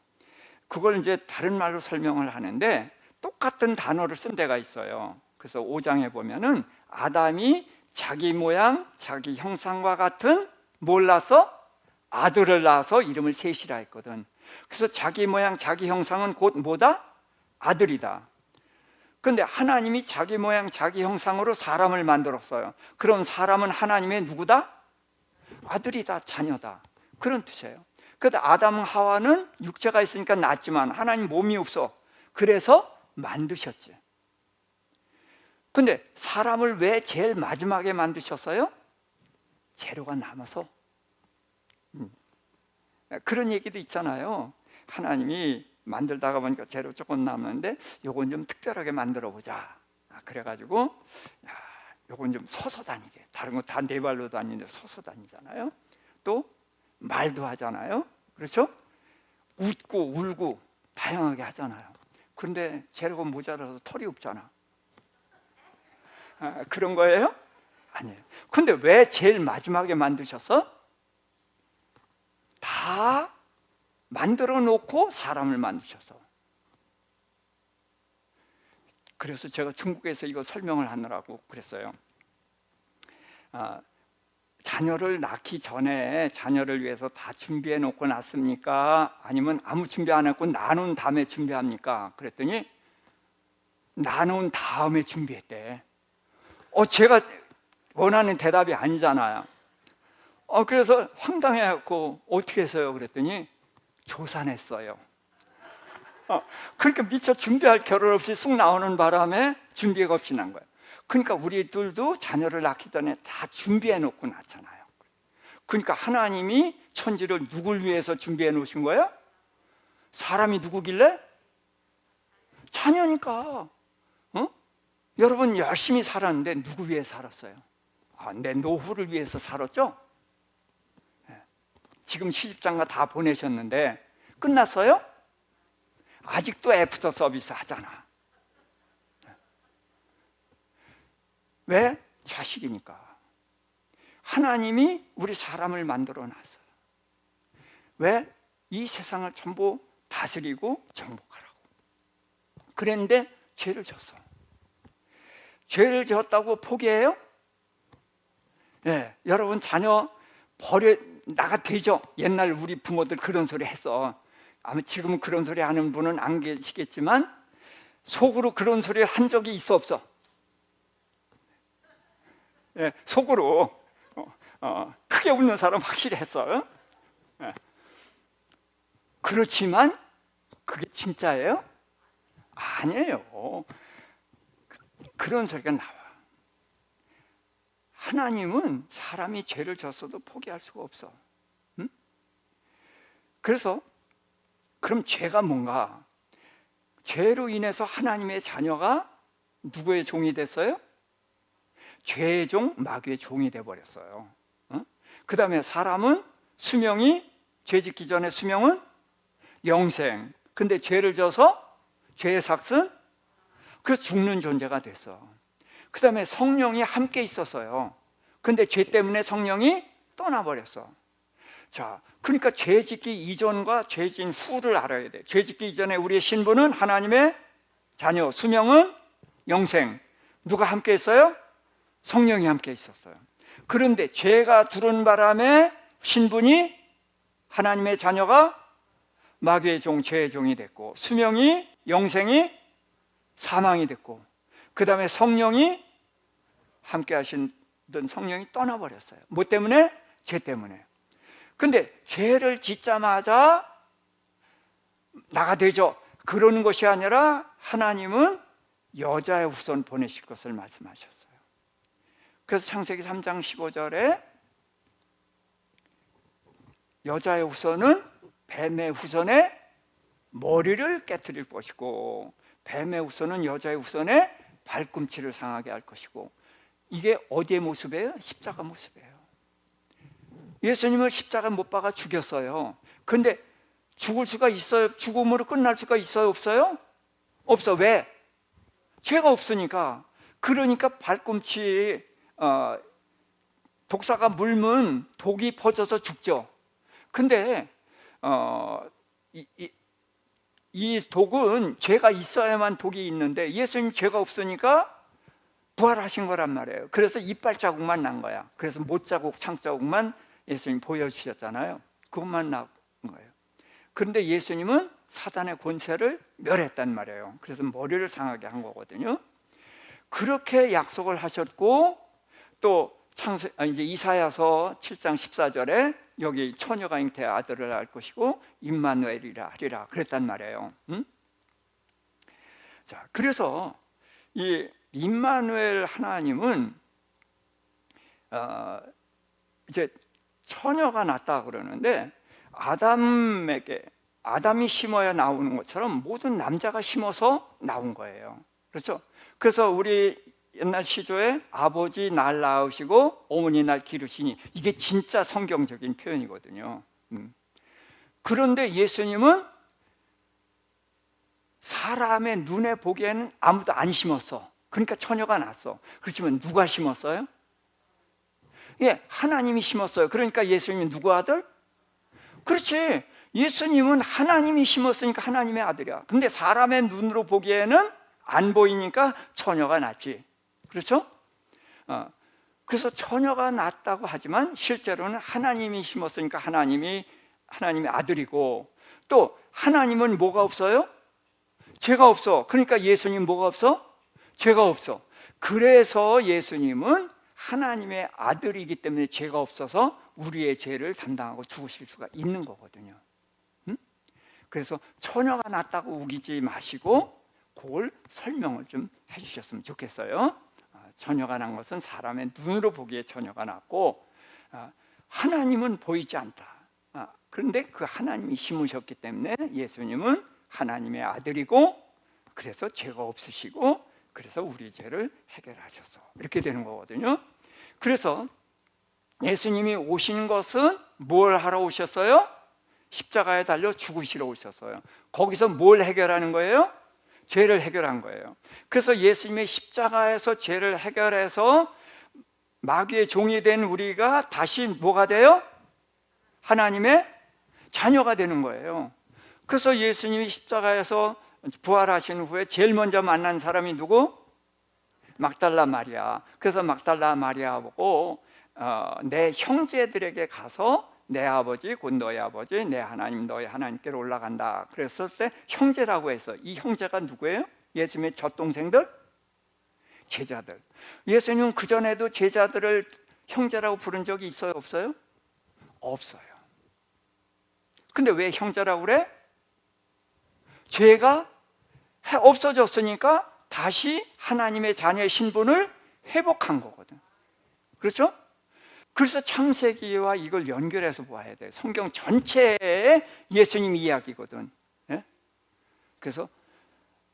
그걸 이제 다른 말로 설명을 하는데 똑같은 단어를 쓴 데가 있어요. 그래서 5장에 보면은 아담이 자기 모양, 자기 형상과 같은 뭘 낳아서? 아들을 낳아서 이름을 셋이라 했거든. 그래서 자기 모양, 자기 형상은 곧 뭐다? 아들이다. 그런데 하나님이 자기 모양, 자기 형상으로 사람을 만들었어요. 그럼 사람은 하나님의 누구다? 아들이다, 자녀다. 그런 뜻이에요. 그런데 아담 하와는 육체가 있으니까 낫지만 하나님 몸이 없어. 그래서 만드셨지. 근데 사람을 왜 제일 마지막에 만드셨어요? 재료가 남아서. 그런 얘기도 있잖아요. 하나님이 만들다가 보니까 재료 조금 남는데 요건 좀 특별하게 만들어 보자. 그래가지고 요건 좀 서서 다니게. 다른 거 다 네 발로 다니는데 서서 다니잖아요. 또 말도 하잖아요. 그렇죠? 웃고 울고 다양하게 하잖아요. 그런데 재료가 모자라서 털이 없잖아. 그런 거예요? 아니에요. 근데 왜 제일 마지막에 만드셔서? 다 만들어 놓고 사람을 만드셔서. 그래서 제가 중국에서 이거 설명을 하느라고 그랬어요. 자녀를 낳기 전에 자녀를 위해서 다 준비해 놓고 낳습니까? 아니면 아무 준비 안 했고 낳은 다음에 준비합니까? 그랬더니 낳은 다음에 준비했대. 제가 원하는 대답이 아니잖아요. 그래서 황당해갖고 어떻게 해서요? 그랬더니 조산했어요. 그러니까 미처 준비할 겨를 없이 쑥 나오는 바람에 준비가 없이 난 거예요. 그러니까 우리들도 자녀를 낳기 전에 다 준비해 놓고 낳잖아요. 그러니까 하나님이 천지를 누굴 위해서 준비해 놓으신 거예요? 사람이 누구길래? 자녀니까. 여러분 열심히 살았는데 누구 위해 살았어요? 내 노후를 위해서 살았죠? 지금 시집장가 다 보내셨는데 끝났어요? 아직도 애프터 서비스 하잖아. 왜? 자식이니까. 하나님이 우리 사람을 만들어 놨어요. 왜? 이 세상을 전부 다스리고 정복하라고. 그랬는데 죄를 졌어. 죄를 졌다고 포기해요? 네, 여러분 자녀 버려 나가 되죠? 옛날 우리 부모들 그런 소리 했어. 아마 지금 그런 소리 하는 분은 안 계시겠지만 속으로 그런 소리 한 적이 있어 없어? 네, 속으로 크게 웃는 사람 확실히 했어. 네. 그렇지만 그게 진짜예요? 아니에요. 그런 소리가 나와. 하나님은 사람이 죄를 졌어도 포기할 수가 없어. 응? 그래서 그럼 죄가 뭔가? 죄로 인해서 하나님의 자녀가 누구의 종이 됐어요? 죄의 종, 마귀의 종이 돼버렸어요. 그 다음에 사람은 수명이, 죄 짓기 전에 수명은 영생. 근데 죄를 져서 죄의 삭은 그래서 죽는 존재가 됐어. 그 다음에 성령이 함께 있었어요. 근데 죄 때문에 성령이 떠나버렸어. 자, 그러니까 죄 짓기 이전과 죄 짓기 후를 알아야 돼. 죄 짓기 이전에 우리의 신분은 하나님의 자녀, 수명은 영생. 누가 함께 있어요? 성령이 함께 있었어요. 그런데 죄가 들어온 바람에 신분이 하나님의 자녀가 마귀의 종, 죄의 종이 됐고, 수명이, 영생이 사망이 됐고, 그 다음에 성령이 함께 하시던 성령이 떠나버렸어요. 뭐 때문에? 죄 때문에. 근데 죄를 짓자마자 나가 되죠. 그러는 것이 아니라 하나님은 여자의 후손 보내실 것을 말씀하셨어요. 그래서 창세기 3장 15절에 여자의 후손은 뱀의 후손의 머리를 깨트릴 것이고, 뱀의 후손은 여자의 후손의 발꿈치를 상하게 할 것이고, 이게 어디의 모습이에요? 십자가 모습이에요. 예수님을 십자가 못 박아 죽였어요. 그런데 죽을 수가 있어요? 죽음으로 끝날 수가 있어요? 없어요? 없어. 왜? 죄가 없으니까. 그러니까 발꿈치 독사가 물면 독이 퍼져서 죽죠. 근데 이 독은 죄가 있어야만 독이 있는데 예수님 죄가 없으니까 부활하신 거란 말이에요. 그래서 이빨 자국만 난 거야. 그래서 못자국, 창자국만 예수님 보여주셨잖아요. 그것만 난 거예요. 그런데 예수님은 사단의 권세를 멸했단 말이에요. 그래서 머리를 상하게 한 거거든요. 그렇게 약속을 하셨고, 또 이제 이사야서 7장 14절에 여기 처녀가 잉태해 아들을 낳을 것이고 임마누엘이라 하리라 그랬단 말이에요. 자, 그래서 이 임마누엘 하나님은 이제 처녀가 낳았다 그러는데, 아담이 심어야 나오는 것처럼 모든 남자가 심어서 나온 거예요. 그렇죠? 그래서 우리 옛날 시조에 아버지 날 낳으시고 어머니 날 기르시니, 이게 진짜 성경적인 표현이거든요. 그런데 예수님은 사람의 눈에 보기에는 아무도 안 심었어. 그러니까 처녀가 났어. 그렇지만 누가 심었어요? 예, 하나님이 심었어요. 그러니까 예수님은 누구 아들? 그렇지. 예수님은 하나님이 심었으니까 하나님의 아들이야. 근데 사람의 눈으로 보기에는 안 보이니까 처녀가 났지. 그렇죠? 그래서 처녀가 낳았다고 하지만 실제로는 하나님이 심었으니까 하나님의 아들이고, 또 하나님은 뭐가 없어요? 죄가 없어. 그러니까 예수님 뭐가 없어? 죄가 없어. 그래서 예수님은 하나님의 아들이기 때문에 죄가 없어서 우리의 죄를 담당하고 죽으실 수가 있는 거거든요. 그래서 처녀가 낳았다고 우기지 마시고 그걸 설명을 좀 해주셨으면 좋겠어요. 처녀가 난 것은 사람의 눈으로 보기에 처녀가 났고, 하나님은 보이지 않다. 그런데 그 하나님이 심으셨기 때문에 예수님은 하나님의 아들이고, 그래서 죄가 없으시고, 그래서 우리 죄를 해결하셨어. 이렇게 되는 거거든요. 그래서 예수님이 오신 것은 뭘 하러 오셨어요? 십자가에 달려 죽으시러 오셨어요. 거기서 뭘 해결하는 거예요? 죄를 해결한 거예요. 그래서 예수님의 십자가에서 죄를 해결해서 마귀의 종이 된 우리가 다시 뭐가 돼요? 하나님의 자녀가 되는 거예요. 그래서 예수님이 십자가에서 부활하신 후에 제일 먼저 만난 사람이 누구? 막달라 마리아. 그래서 막달라 마리아 보고 내 형제들에게 가서 내 아버지 곧 너의 아버지 내 하나님 너의 하나님께로 올라간다. 그랬을 때 형제라고 해서, 이 형제가 누구예요? 예수님의 젖동생들? 제자들. 예수님은 그전에도 제자들을 형제라고 부른 적이 있어요? 없어요? 없어요. 근데 왜 형제라고 그래? 죄가 없어졌으니까 다시 하나님의 자녀의 신분을 회복한 거거든. 그렇죠? 그래서 창세기와 이걸 연결해서 봐야 돼요. 성경 전체에 예수님 이야기거든. 예? 그래서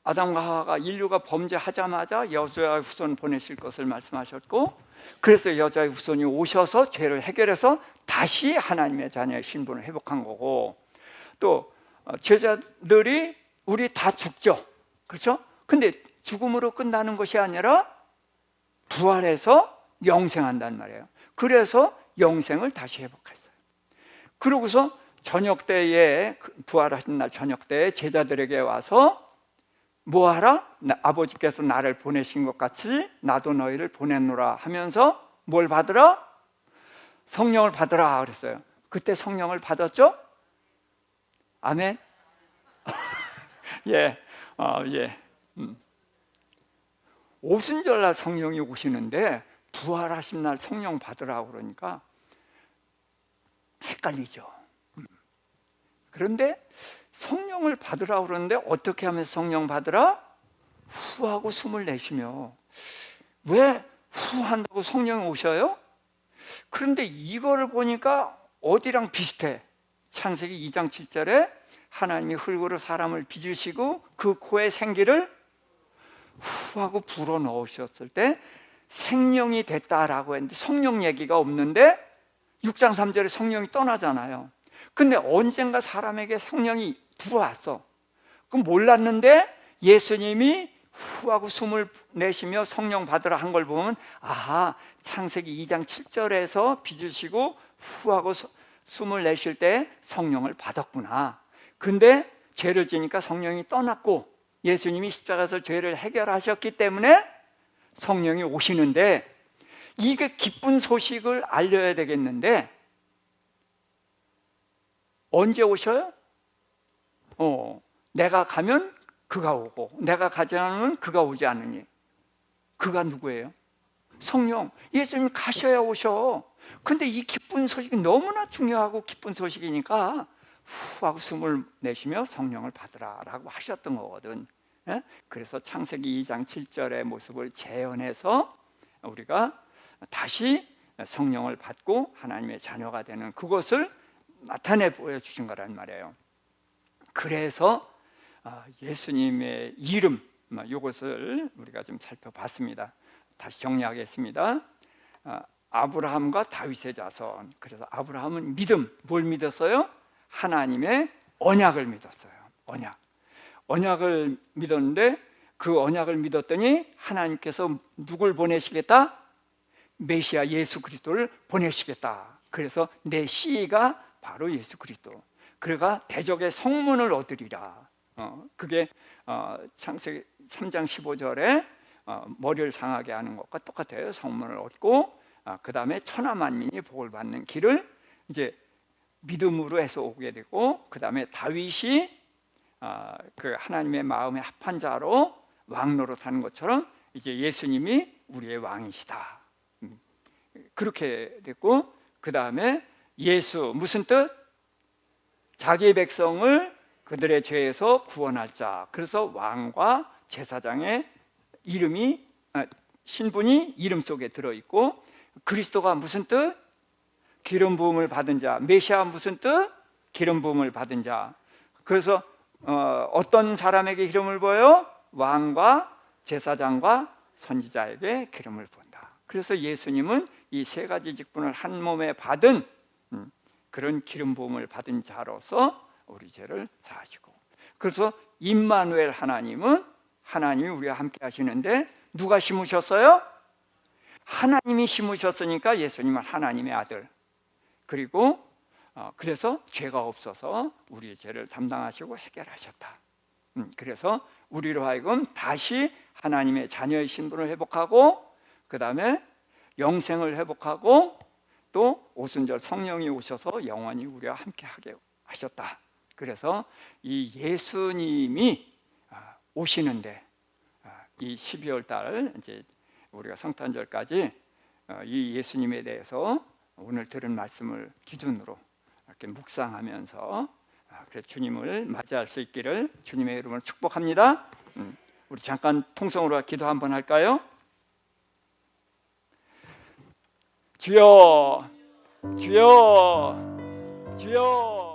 아담과 하와가 인류가 범죄하자마자 여자의 후손 보내실 것을 말씀하셨고, 그래서 여자의 후손이 오셔서 죄를 해결해서 다시 하나님의 자녀의 신분을 회복한 거고, 또 제자들이 우리 다 죽죠. 그렇죠? 근데 죽음으로 끝나는 것이 아니라 부활해서 영생한단 말이에요. 그래서 영생을 다시 회복했어요. 그러고서 저녁 때에, 부활하신 날 저녁 때에 제자들에게 와서 뭐하라? 아버지께서 나를 보내신 것 같이 나도 너희를 보냈노라 하면서 뭘 받으라? 성령을 받으라 그랬어요. 그때 성령을 받았죠? 아멘? 예, 예. 오순절날 성령이 오시는데 부활하신 날 성령 받으라고 그러니까 헷갈리죠. 그런데 성령을 받으라고 그러는데 어떻게 하면 성령 받으라? 후하고 숨을 내쉬며. 왜 후한다고 성령이 오셔요? 그런데 이거를 보니까 어디랑 비슷해? 창세기 2장 7절에 하나님이 흙으로 사람을 빚으시고 그 코에 생기를 후하고 불어 넣으셨을 때 생명이 됐다라고 했는데 성령 얘기가 없는데 6장 3절에 성령이 떠나잖아요. 근데 언젠가 사람에게 성령이 들어왔어. 그럼 몰랐는데 예수님이 후하고 숨을 내쉬며 성령 받으라 한 걸 보면, 아하, 창세기 2장 7절에서 빚으시고 후하고 숨을 내쉴 때 성령을 받았구나. 근데 죄를 지니까 성령이 떠났고 예수님이 십자가에서 죄를 해결하셨기 때문에 성령이 오시는데, 이게 기쁜 소식을 알려야 되겠는데 언제 오셔요? 내가 가면 그가 오고 내가 가지 않으면 그가 오지 않으니. 그가 누구예요? 성령. 예수님 가셔야 오셔. 근데 이 기쁜 소식이 너무나 중요하고 기쁜 소식이니까 후하고 숨을 내쉬며 성령을 받으라라고 하셨던 거거든. 예? 그래서 창세기 2장 7절의 모습을 재현해서 우리가 다시 성령을 받고 하나님의 자녀가 되는 그것을 나타내 보여주신 거란 말이에요. 그래서 예수님의 이름, 이것을 우리가 좀 살펴봤습니다. 다시 정리하겠습니다. 아브라함과 다윗의 자손. 그래서 아브라함은 믿음, 뭘 믿었어요? 하나님의 언약을 믿었어요. 언약을 믿었는데 그 언약을 믿었더니 하나님께서 누굴 보내시겠다? 메시아 예수 그리스도를 보내시겠다. 그래서 내 씨가 바로 예수 그리스도. 그가 대적의 성문을 얻으리라. 그게 창세기 3장 15절에 머리를 상하게 하는 것과 똑같아요. 성문을 얻고 그 다음에 천하 만민이 복을 받는 길을 이제 믿음으로 해서 오게 되고, 그 다음에 다윗이 그 하나님의 마음에 합한 자로 왕노릇 하는 것처럼 이제 예수님이 우리의 왕이시다, 그렇게 됐고, 그 다음에 예수 무슨 뜻? 자기 백성을 그들의 죄에서 구원할 자. 그래서 왕과 제사장의 이름이 신분이 이름 속에 들어있고, 그리스도가 무슨 뜻? 기름 부음을 받은 자. 메시아 무슨 뜻? 기름 부음을 받은 자. 그래서 어떤 사람에게 기름을 부어요? 왕과 제사장과 선지자에게 기름을 부은다. 그래서 예수님은 이 세 가지 직분을 한 몸에 받은 그런 기름 부음을 받은 자로서 우리 죄를 사하시고, 그래서 임마누엘 하나님은 하나님이 우리와 함께 하시는데 누가 심으셨어요? 하나님이 심으셨으니까 예수님은 하나님의 아들. 그리고 그래서 죄가 없어서 우리의 죄를 담당하시고 해결하셨다. 그래서 우리로 하여금 다시 하나님의 자녀의 신분을 회복하고, 그 다음에 영생을 회복하고, 또 오순절 성령이 오셔서 영원히 우리와 함께 하게 하셨다. 그래서 이 예수님이 오시는데 이 12월 달 이제 우리가 성탄절까지 이 예수님에 대해서 오늘 들은 말씀을 기준으로 이렇게 묵상하면서 그래서 주님을 맞이할 수 있기를 주님의 이름으로 축복합니다. 우리 잠깐 통성으로 기도 한번 할까요? 주여, 주여, 주여.